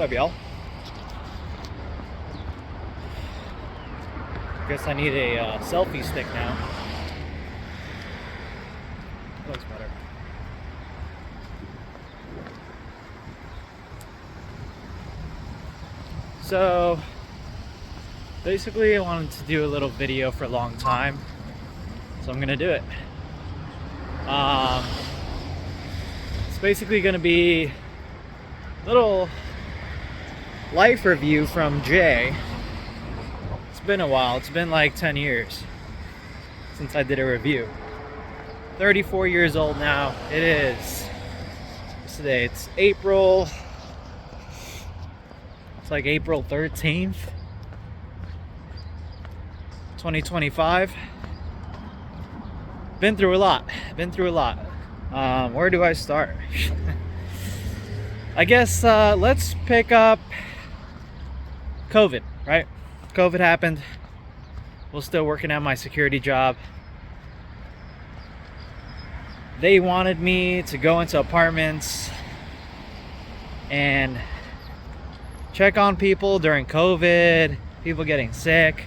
What up, y'all? Guess I need a selfie stick now. Looks better. So, basically I wanted to do a little video for a long time, so I'm gonna do it. It's basically gonna be a little life review from Jay. It's been a while. It's been like 10 years since I did a review. 34 years old now. It is. What's today? It's April. It's like April 13th, 2025. Been through a lot. Where do I start? I guess let's pick up COVID, right? COVID happened. We're still working at my security job. They wanted me to go into apartments and check on people during COVID, people getting sick.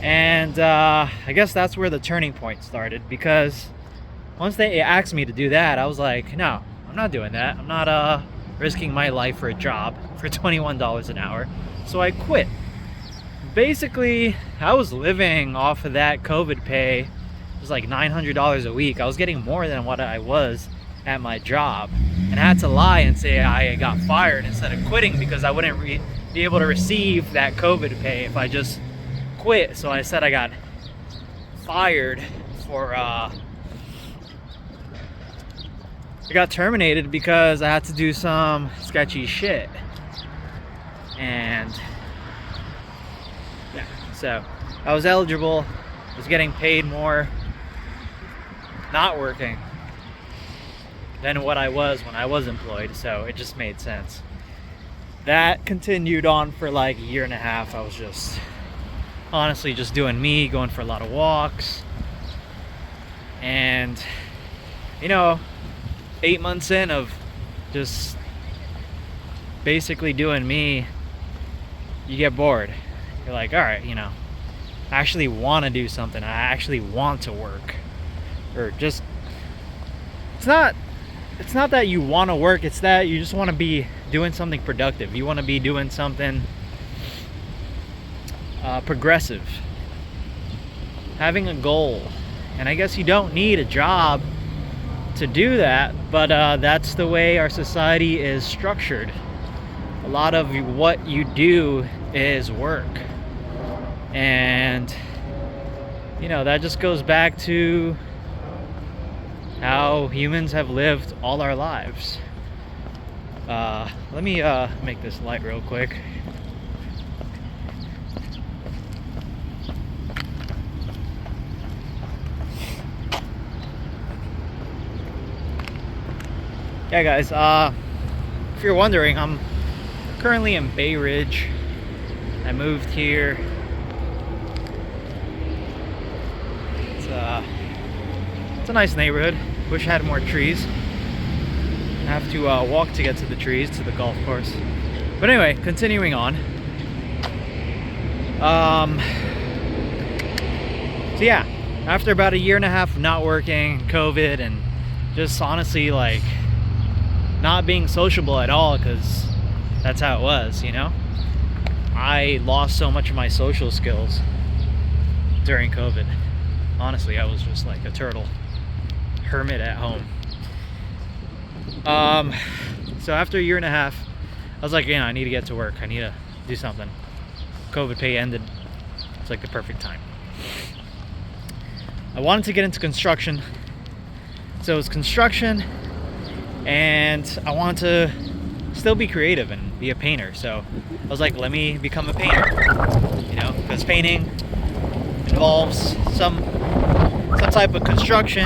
And I guess that's where the turning point started, because once they asked me to do that, I was like, no, I'm not doing that. I'm not risking my life for a job for $21 an hour. So I quit. Basically, I was living off of that COVID pay. It was like $900 a week. I was getting more than what I was at my job, and I had to lie and say I got fired instead of quitting, because I wouldn't be able to receive that COVID pay if I just quit. So I said I got fired for I got terminated because I had to do some sketchy shit. And yeah, so I was eligible, was getting paid more not working than what I was when I was employed, so it just made sense. That continued on for like a year and a half. I was just honestly just doing me, going for a lot of walks, and 8 months in of just basically doing me, you get bored. You're like, all right, I actually want to do something. I actually want to work. Or just, it's not that you want to work, it's that you just want to be doing something productive. You want to be doing something progressive, having a goal. And I guess you don't need a job to do that, but that's the way our society is structured. A lot of what you do is work, and that just goes back to how humans have lived all our lives. Let me make this light real quick. Yeah, guys, if you're wondering, I'm currently in Bay Ridge. I moved here. It's a nice neighborhood. Wish I had more trees. I have to walk to get to the trees, to the golf course. But anyway, continuing on. So yeah, after about a year and a half of not working, COVID, and just honestly like not being sociable at all, because that's how it was, I lost so much of my social skills during COVID. Honestly, I was just like a turtle, hermit at home. So after a year and a half, I was like, I need to get to work. I need to do something. COVID pay ended. It's like the perfect time. I wanted to get into construction. So it was construction, and I wanted to still be creative and be a painter. So I was like, let me become a painter, because painting involves some type of construction,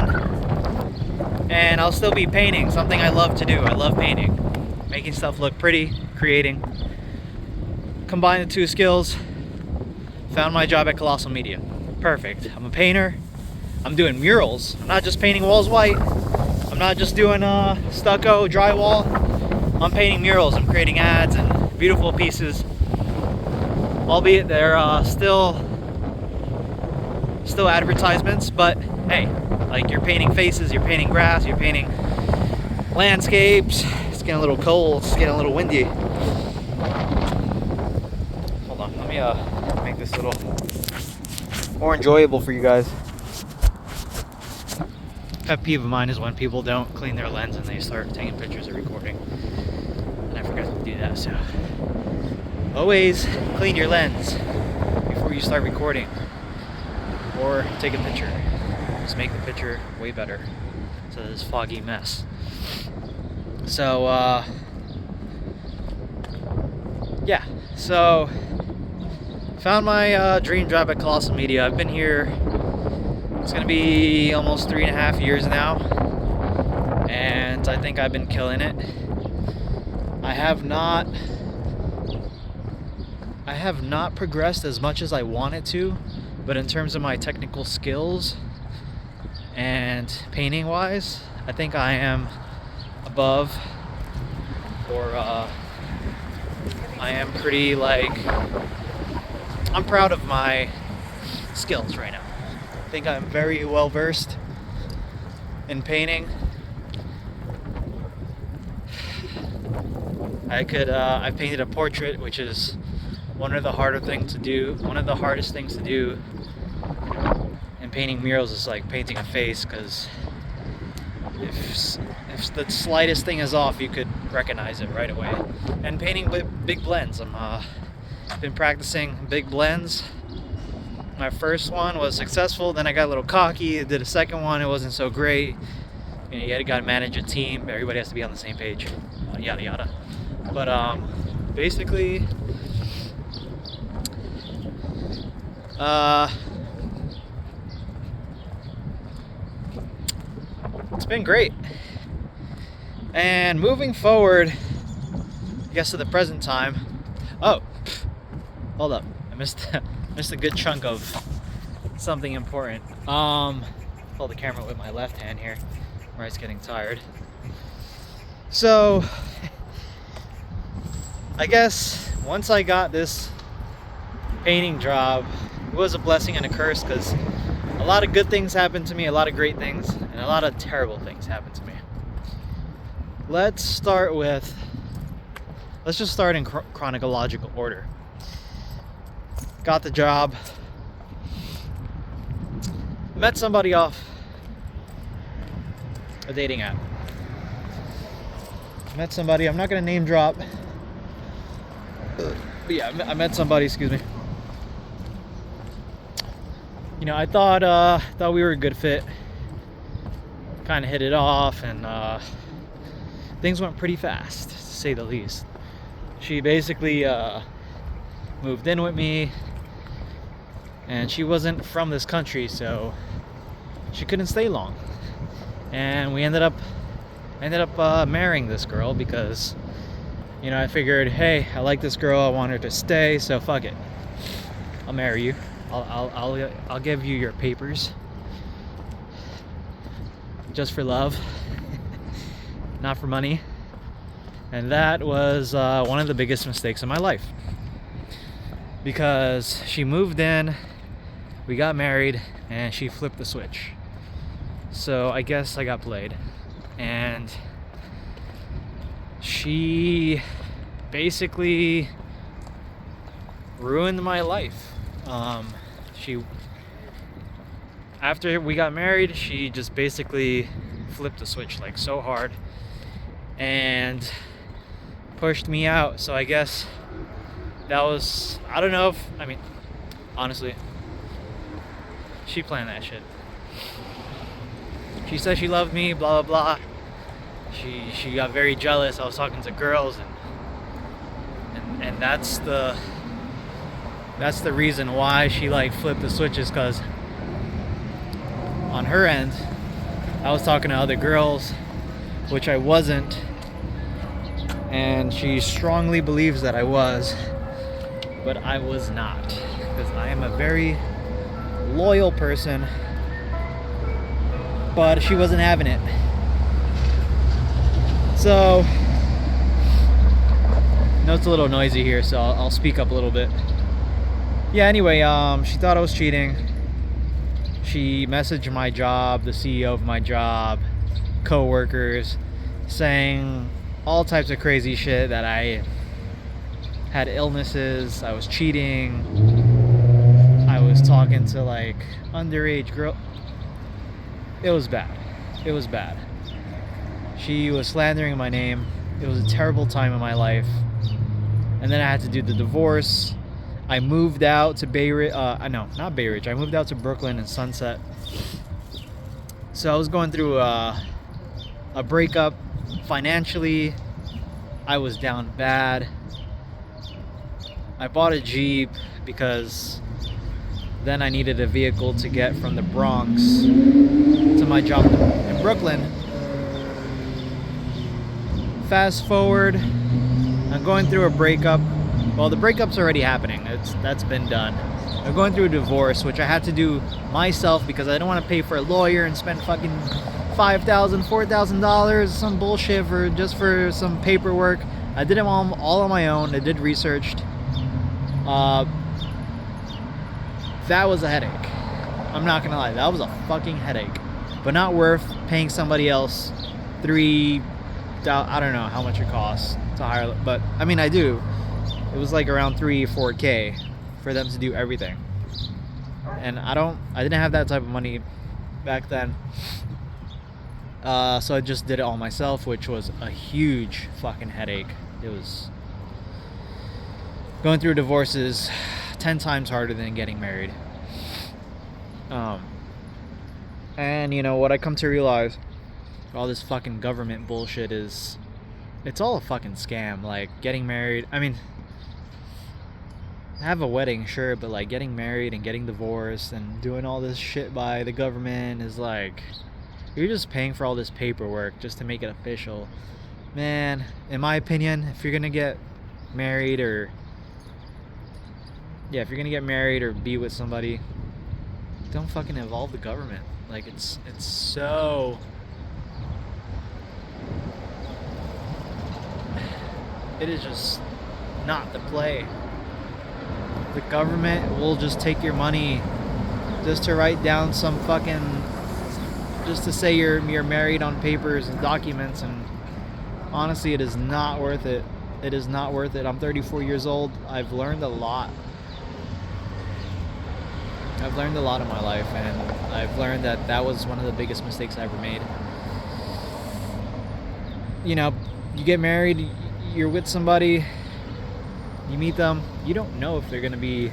and I'll still be painting, something I love to do. I love painting, making stuff look pretty, creating. Combined the two skills, found my job at Colossal Media. Perfect. I'm a painter. I'm doing murals. I'm not just painting walls white. I'm not just doing stucco, drywall. I'm painting murals, I'm creating ads and beautiful pieces, albeit they're still advertisements, but hey, like, you're painting faces, you're painting grass, you're painting landscapes. It's getting a little cold, it's getting a little windy. Hold on, let me make this a little more enjoyable for you guys. Pet peeve of mine is when people don't clean their lens and they start taking pictures or recording, and I forgot to do that. So always clean your lens before you start recording or take a picture. Just make the picture way better instead of this foggy mess. So yeah, so found my dream job at Colossal Media. I've been here, it's gonna be almost 3.5 years now, and I think I've been killing it. I have not progressed as much as I wanted to, but in terms of my technical skills and painting wise, I think I am above, or I am pretty, like, I'm proud of my skills right now. I think I'm very well versed in painting. I painted a portrait, which is one of the hardest things to do in painting murals. Is like painting a face, because if the slightest thing is off, you could recognize it right away. And painting big blends, I've been practicing big blends. My first one was successful, then I got a little cocky. I did a second one, it wasn't so great. You gotta manage a team, everybody has to be on the same page, yada yada. But basically, it's been great. And moving forward, I guess to the present time. Oh, hold up, I missed a good chunk of something important. Hold the camera with my left hand here, where it's getting tired. So I guess once I got this painting job, it was a blessing and a curse, because a lot of good things happened to me, a lot of great things, and a lot of terrible things happened to me. Let's just start in chronological order. Got the job, met somebody off a dating app. Met somebody, I'm not gonna name drop, but yeah, I met somebody, excuse me. You know, I thought we were a good fit, kind of hit it off, and things went pretty fast, to say the least. She basically moved in with me, and she wasn't from this country, so she couldn't stay long. And we ended up marrying this girl, because, you know, I figured, hey, I like this girl, I want her to stay, so fuck it, I'll marry you. I'll give you your papers, just for love, not for money. And that was one of the biggest mistakes of my life, because she moved in, we got married, and she flipped the switch. So I guess I got played, and she basically ruined my life. After we got married, she just basically flipped the switch, like, so hard, and pushed me out. So I guess that was, I don't know if, I mean, honestly, she planned that shit. She said she loved me, blah blah blah. She got very jealous. I was talking to girls, and that's the reason why she, like, flipped the switches, because on her end, I was talking to other girls, which I wasn't, and she strongly believes that I was, but I was not, because I am a very loyal person, but she wasn't having it. So know it's a little noisy here, so I'll speak up a little bit. Yeah, anyway, she thought I was cheating. She messaged my job, the CEO of my job, co-workers, saying all types of crazy shit, that I had illnesses, I was cheating, I was talking to like underage girl. It was bad. It was bad. She was slandering my name. It was a terrible time in my life. And then I had to do the divorce. I moved out to Bay Ridge. No, not Bay Ridge. I moved out to Brooklyn and Sunset. So I was going through a breakup. Financially, I was down bad. I bought a Jeep because then I needed a vehicle to get from the Bronx to my job in Brooklyn. Fast forward, I'm going through a breakup. Well, the breakup's already happening. That's been done. I'm going through a divorce, which I had to do myself because I don't want to pay for a lawyer and spend fucking $5,000, $4,000, some bullshit for some paperwork. I did it all on my own. I did research. That was a headache. I'm not gonna lie, that was a fucking headache. But not worth paying somebody else I don't know how much it costs to hire, but I mean, I do. It was like around 3-4K for them to do everything. And I didn't have that type of money back then. So I just did it all myself, which was a huge fucking headache. It was going through divorces 10 times harder than getting married. And you know what I come to realize, all this fucking government bullshit it's all a fucking scam. Like getting married, I mean, have a wedding, sure, but like getting married and getting divorced and doing all this shit by the government is like, you're just paying for all this paperwork just to make it official. Man, in my opinion, if you're gonna get married or be with somebody, don't fucking involve the government. Like it's so, it is just not the play. The government will just take your money just to write down some fucking, just to say you're married on papers and documents, and honestly, it is not worth it. It is not worth it. I'm 34 years old. I've learned a lot. I've learned a lot in my life, and I've learned that was one of the biggest mistakes I ever made. You know, you get married, you're with somebody, you meet them, you don't know if they're going to be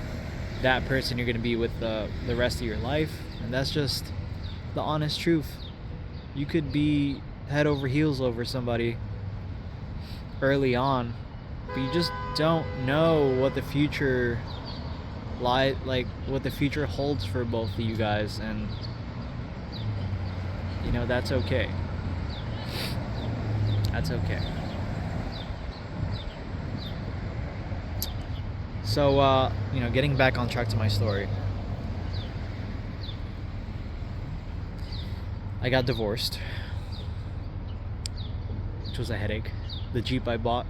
that person you're going to be with the rest of your life, and that's just the honest truth. You could be head over heels over somebody early on, but you just don't know what the future what the future holds for both of you guys, and you know, that's okay. That's okay. So you know, getting back on track to my story, I got divorced, which was a headache. The Jeep I bought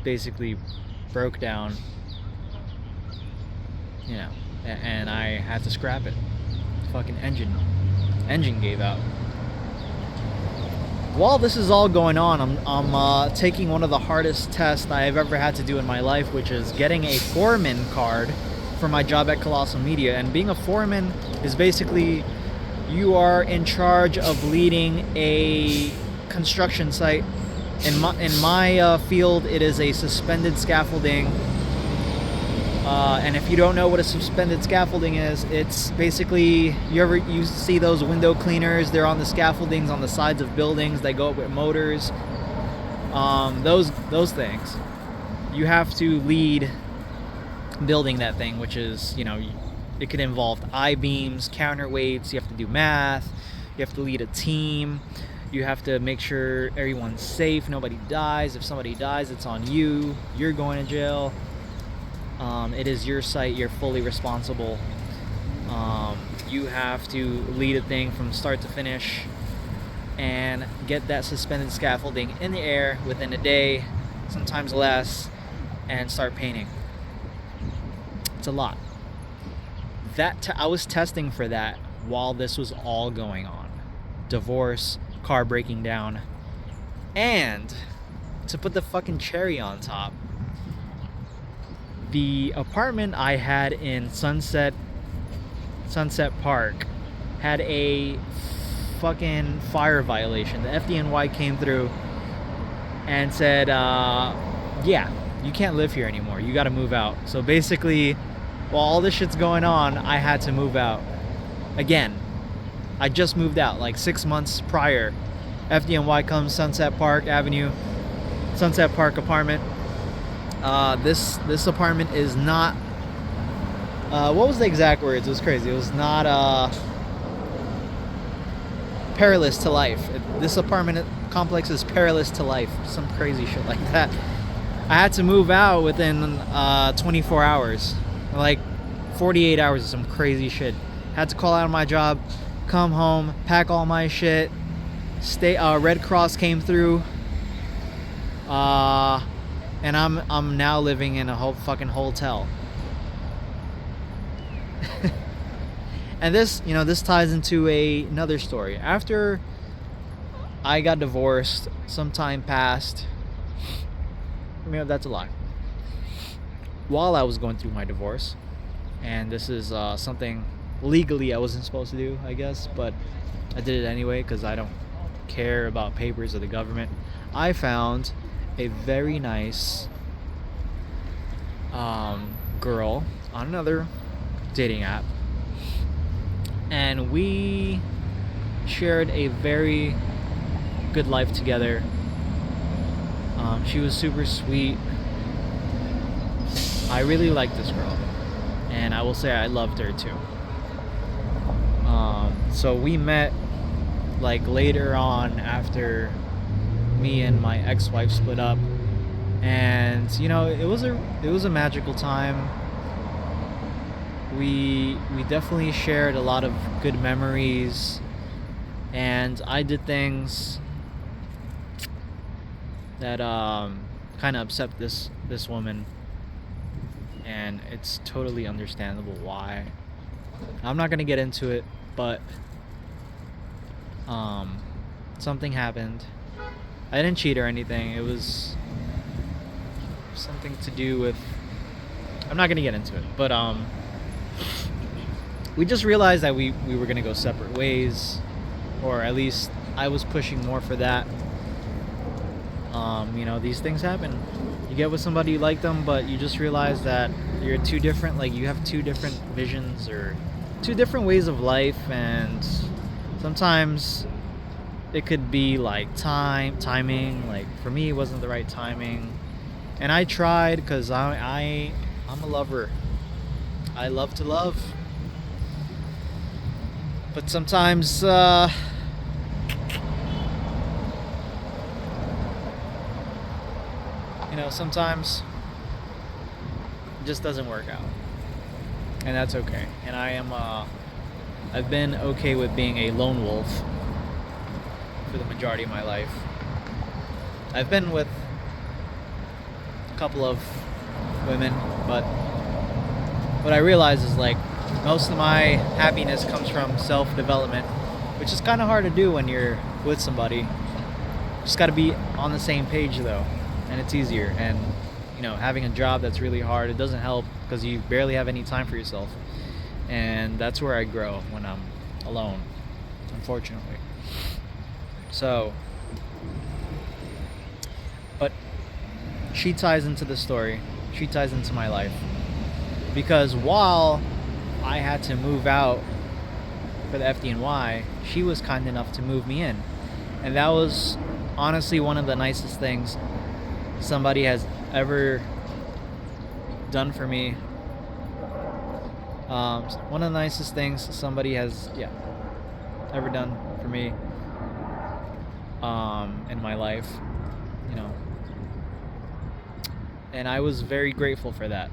basically broke down, you know, and I had to scrap it. Fucking engine gave out. While this is all going on, I'm taking one of the hardest tests I've ever had to do in my life, which is getting a foreman card for my job at Colossal Media. And being a foreman is basically, you are in charge of leading a construction site. In my field, it is a suspended scaffolding. And if you don't know what a suspended scaffolding is, it's basically, you see those window cleaners, they're on the scaffoldings on the sides of buildings, they go up with motors, those things. You have to lead building that thing, which is, you know, it could involve I-beams, counterweights, you have to do math, you have to lead a team, you have to make sure everyone's safe, nobody dies. If somebody dies, it's on you, you're going to jail. It is your site, you're fully responsible. You have to lead a thing from start to finish and get that suspended scaffolding in the air within a day, sometimes less, and start painting. It's a lot. I was testing for that while this was all going on. Divorce, car breaking down, and to put the fucking cherry on top, the apartment I had in Sunset Park had a fucking fire violation. The FDNY came through and said, yeah, you can't live here anymore. You gotta move out. So basically, while all this shit's going on, I had to move out. Again, I just moved out like 6 months prior. FDNY comes, Sunset Park Avenue, Sunset Park apartment. This apartment is not, what was the exact words? It was crazy. It was not perilous to life. This apartment complex is perilous to life. Some crazy shit like that. I had to move out within 24 hours. Like 48 hours of some crazy shit. Had to call out of my job, come home, pack all my shit. Red Cross came through. And I'm now living in a whole fucking hotel. And this ties into another story. After I got divorced, some time passed. That's a lie. While I was going through my divorce, and this is something legally I wasn't supposed to do, I guess, but I did it anyway because I don't care about papers or the government. I found a very nice girl on another dating app, and we shared a very good life together. She was super sweet. I really liked this girl, and I will say I loved her too. So we met like later on after me and my ex-wife split up, and it was a magical time. We definitely shared a lot of good memories, and I did things that kind of upset this woman, and it's totally understandable why. I'm not gonna get into it, but something happened. I didn't cheat or anything. It was something to do with, I'm not gonna get into it, but we just realized that we were gonna go separate ways, or at least I was pushing more for that. These things happen. You get with somebody, you like them, but you just realize that you're two different, like you have two different visions or two different ways of life, and sometimes it could be like timing. Like for me, it wasn't the right timing, and I tried because I'm a lover. I love to love, but sometimes sometimes it just doesn't work out, and that's okay. And I've been okay with being a lone wolf for the majority of my life. I've been with a couple of women, but what I realize is like most of my happiness comes from self-development, which is kind of hard to do when you're with somebody. Just got to be on the same page though, and it's easier. And having a job that's really hard, it doesn't help because you barely have any time for yourself, and that's where I grow when I'm alone, unfortunately. So, but she ties into the story. She ties into my life, because while I had to move out for the FDNY, she was kind enough to move me in, and that was honestly one of the nicest things somebody has ever done for me. One of the nicest things somebody has ever done for me in my life, and I was very grateful for that.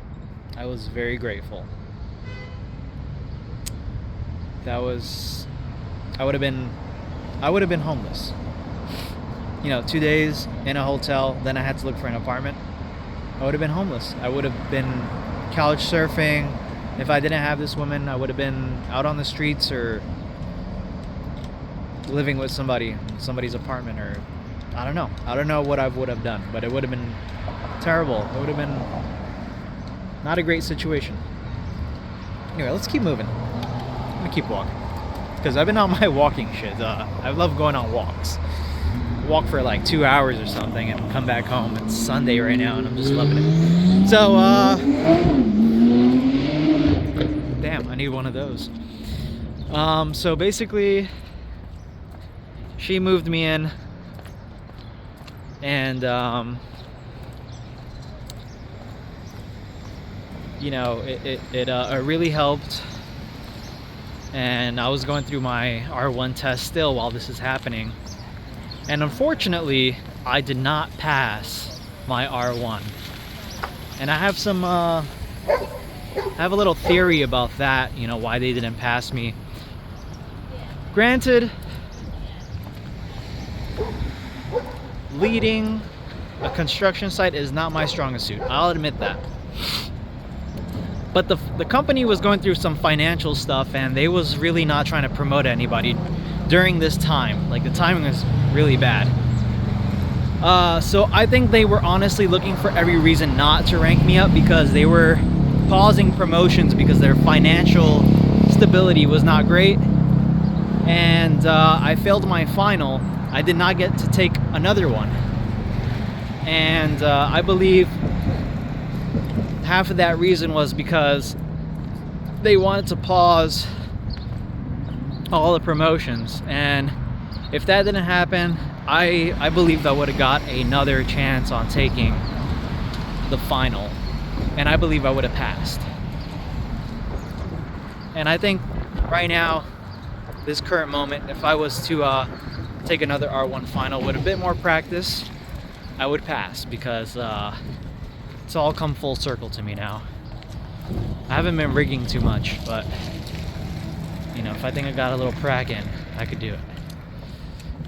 I was very grateful. I would have been homeless. 2 days in a hotel, then I had to look for an apartment, I would have been homeless. I would have been couch surfing. If I didn't have this woman, I would have been out on the streets or living with somebody's apartment, or I don't know. I don't know what I would have done, but it would have been terrible. It would have been not a great situation. Anyway, let's keep moving. I'm gonna keep walking because I've been on my walking shit. I love going on walks. Walk for like 2 hours or something and come back home. It's Sunday right now and I'm just loving it. So, damn, I need one of those. So basically, she moved me in, and it really helped. And I was going through my R1 test still while this is happening, and unfortunately I did not pass my R1. And I have some I have a little theory about that, why they didn't pass me. Granted, leading a construction site is not my strongest suit, I'll admit that. But the company was going through some financial stuff, and they was really not trying to promote anybody during this time. Like, the timing was really bad. So I think they were honestly looking for every reason not to rank me up, because they were pausing promotions because their financial stability was not great. And I failed my final. I did not get to take another one. And I believe half of that reason was because they wanted to pause all the promotions. And if that didn't happen, I believe I would have got another chance on taking the final, and I believe I would have passed. And I think right now, this current moment, if I was to take another R1 final with a bit more practice, I would pass, because it's all come full circle to me now. I haven't been rigging too much, but if I think I got a little prac in, I could do it.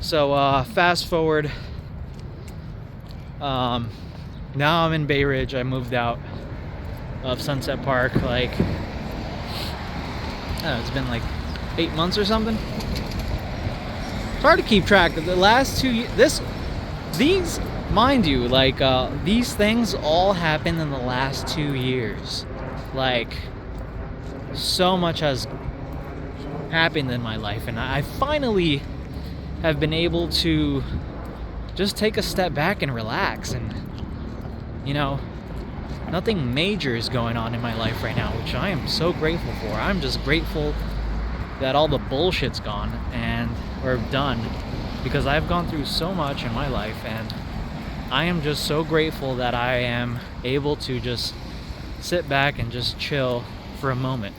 So fast forward, now I'm in Bay Ridge. I moved out of Sunset Park like, I don't know, it's been like 8 months or something. It's hard to keep track of the last 2 years. These, mind you, like these things all happened in the last 2 years. Like, so much has happened in my life, and I finally have been able to just take a step back and relax. And nothing major is going on in my life right now, which I am so grateful for. I'm just grateful that all the bullshit's gone or done, because I've gone through so much in my life, and I am just so grateful that I am able to just sit back and just chill for a moment.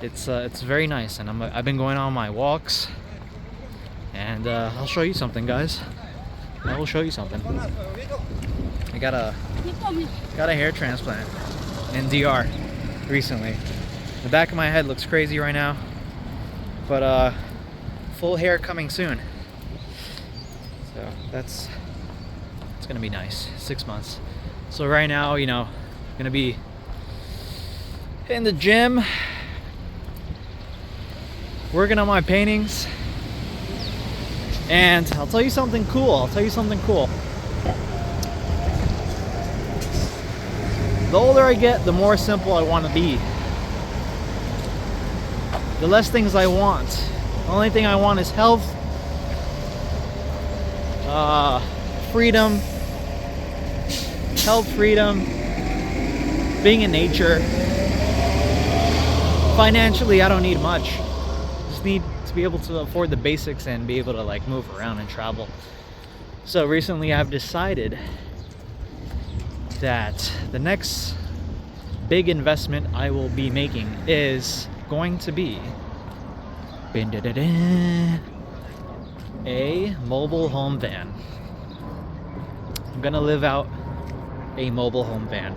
It's very nice, and I've been going on my walks, and I'll show you something, guys. I will show you something. I got a hair transplant in DR recently. The back of my head looks crazy right now, but full hair coming soon. So it's gonna be nice. 6 months. So right now, gonna be in the gym, working on my paintings. And I'll tell you something cool. The older I get, the more simple I want to be. The less things I want. The only thing I want is health, freedom, being in nature. Financially, I don't need much. Just need to be able to afford the basics and be able to like move around and travel. So recently I've decided that the next big investment I will be making is going to be a mobile home van. I'm gonna live out a mobile home van.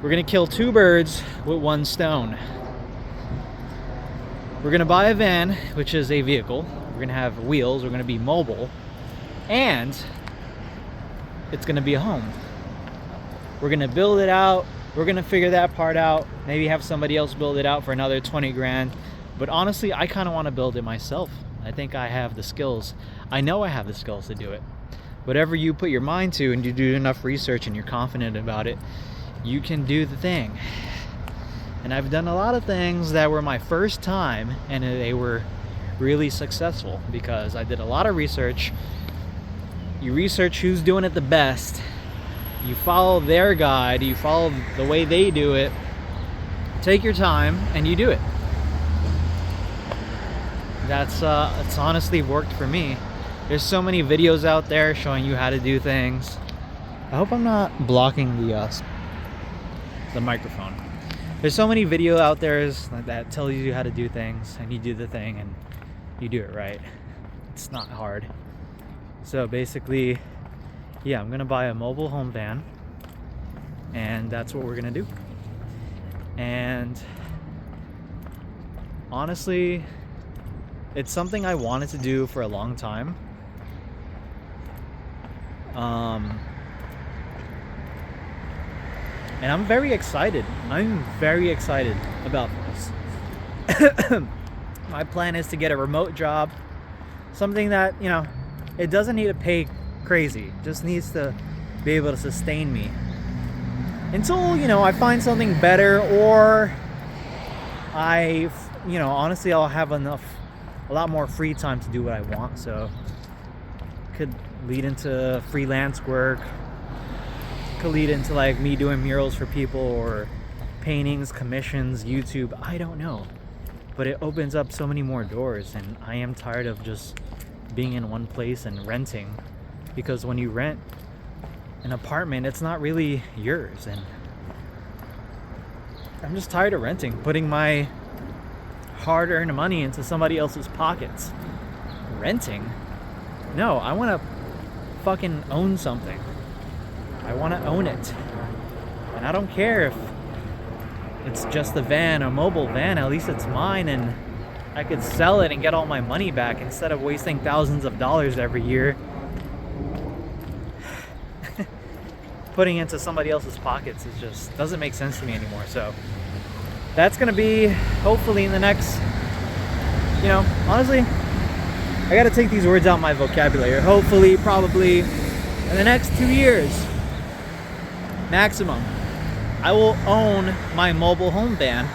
We're gonna kill 2 birds with 1 stone. We're gonna buy a van, which is a vehicle. We're gonna have wheels, we're gonna be mobile, and it's gonna be a home. We're gonna build it out, we're gonna figure that part out, maybe have somebody else build it out for another 20 grand. But honestly, I kind of want to build it myself. I think I have the skills. I know I have the skills to do it. Whatever you put your mind to and you do enough research and you're confident about it, you can do the thing. And I've done a lot of things that were my first time and they were really successful because I did a lot of research. You research who's doing it the best. You follow their guide, you follow the way they do it. Take your time and you do it. That's it's honestly worked for me. There's so many videos out there showing you how to do things. I hope I'm not blocking the microphone. There's so many video out there that tell you how to do things, and you do the thing and you do it right. It's not hard. So basically, yeah, I'm gonna buy a mobile home van, and that's what we're gonna do. And honestly, it's something I wanted to do for a long time. And I'm very excited. I'm very excited about this. My plan is to get a remote job, something that, you know, it doesn't need to pay crazy, just needs to be able to sustain me until, you know, I find something better, or honestly, I'll have a lot more free time to do what I want. So could lead into freelance work, could lead into like me doing murals for people or paintings, commissions, YouTube, I don't know. But it opens up so many more doors, and I am tired of just being in one place and renting, because when you rent an apartment, it's not really yours, and I'm just tired of renting, putting my hard-earned money into somebody else's pockets. Renting? No, I want to fucking own something. I want to own it. And I don't care if it's just a van, a mobile van, at least it's mine, and I could sell it and get all my money back instead of wasting thousands of dollars every year putting into somebody else's pockets. It just doesn't make sense to me anymore. So that's gonna be hopefully in the next, honestly, I gotta take these words out my vocabulary. Hopefully, probably in the next 2 years maximum, I will own my mobile home van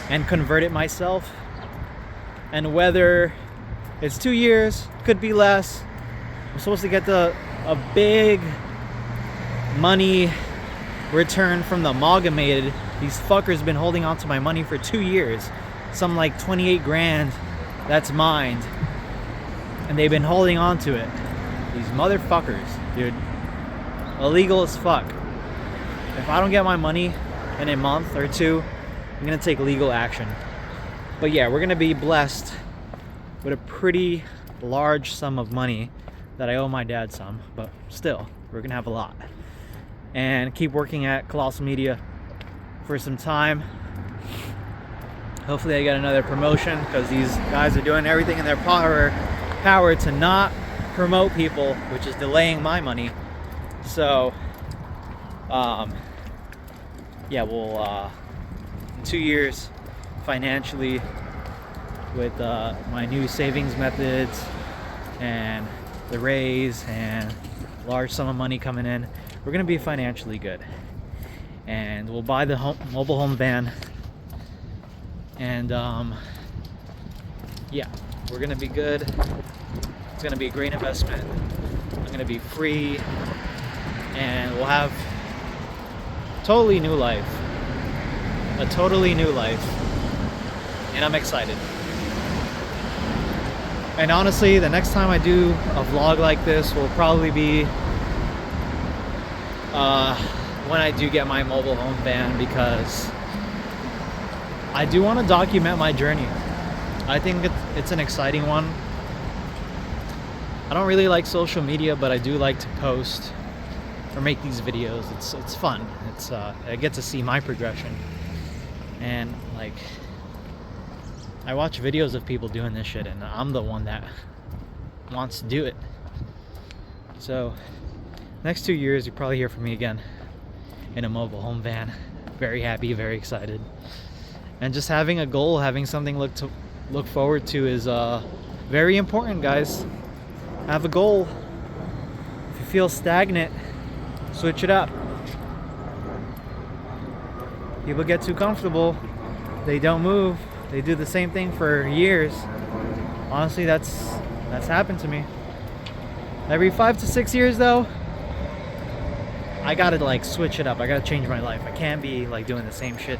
and convert it myself. And whether it's 2 years, could be less, I'm supposed to get a big money return from the amalgamated. These fuckers been holding on to my money for 2 years. Some like 28 grand that's mine. And they've been holding on to it. These motherfuckers, dude. Illegal as fuck. If I don't get my money in a month or two, I'm gonna take legal action. But yeah, we're gonna be blessed with a pretty large sum of money that I owe my dad some, but still, we're gonna have a lot. And keep working at Colossal Media for some time. Hopefully I get another promotion, because these guys are doing everything in their power to not promote people, which is delaying my money. So yeah, we'll in 2 years financially, with my new savings methods and the raise and large sum of money coming in, we're gonna be financially good, and we'll buy the mobile home van, and yeah, we're gonna be good. It's gonna be a great investment. I'm gonna be free, and we'll have a totally new life, and I'm excited. And honestly, the next time I do a vlog like this will probably be when I do get my mobile home van, because I do want to document my journey. I think it's an exciting one. I don't really like social media, but I do like to post or make these videos. It's fun. I get to see my progression, and like, I watch videos of people doing this shit, and I'm the one that wants to do it. So next 2 years, you'll probably hear from me again in a mobile home van. Very happy, very excited. And just having a goal, having something look forward to is very important, guys. Have a goal. If you feel stagnant, switch it up. People get too comfortable, they don't move, they do the same thing for years. Honestly, that's happened to me. Every 5 to 6 years though, I gotta like switch it up. I gotta change my life. I can't be like doing the same shit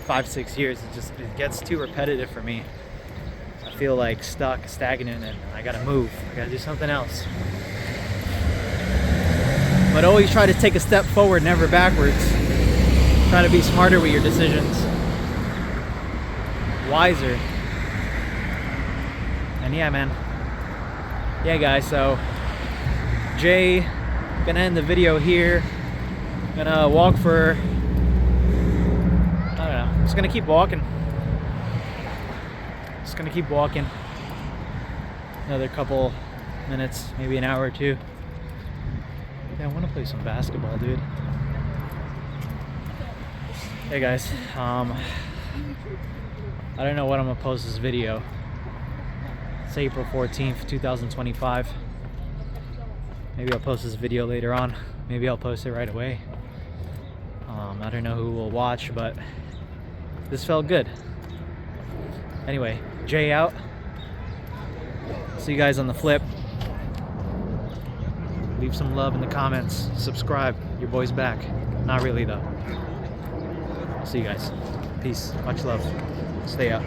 5-6 years. It gets too repetitive for me. I feel like stuck, stagnant, and I gotta move. I gotta do something else. But always try to take a step forward, never backwards. Try to be smarter with your decisions. Wiser. And yeah, man. Yeah, guys, so Jay, gonna end the video here. Gonna walk for, I don't know, just gonna keep walking. Just gonna keep walking. Another couple minutes, maybe an hour or two. Yeah, I wanna play some basketball, dude. Hey guys, I don't know what I'm gonna post this video. It's April 14th, 2025. Maybe I'll post this video later on. Maybe I'll post it right away. I don't know who will watch, but this felt good. Anyway, Jay out. See you guys on the flip. Leave some love in the comments. Subscribe. Your boy's back. Not really though. See you guys. Peace. Much love. Stay out.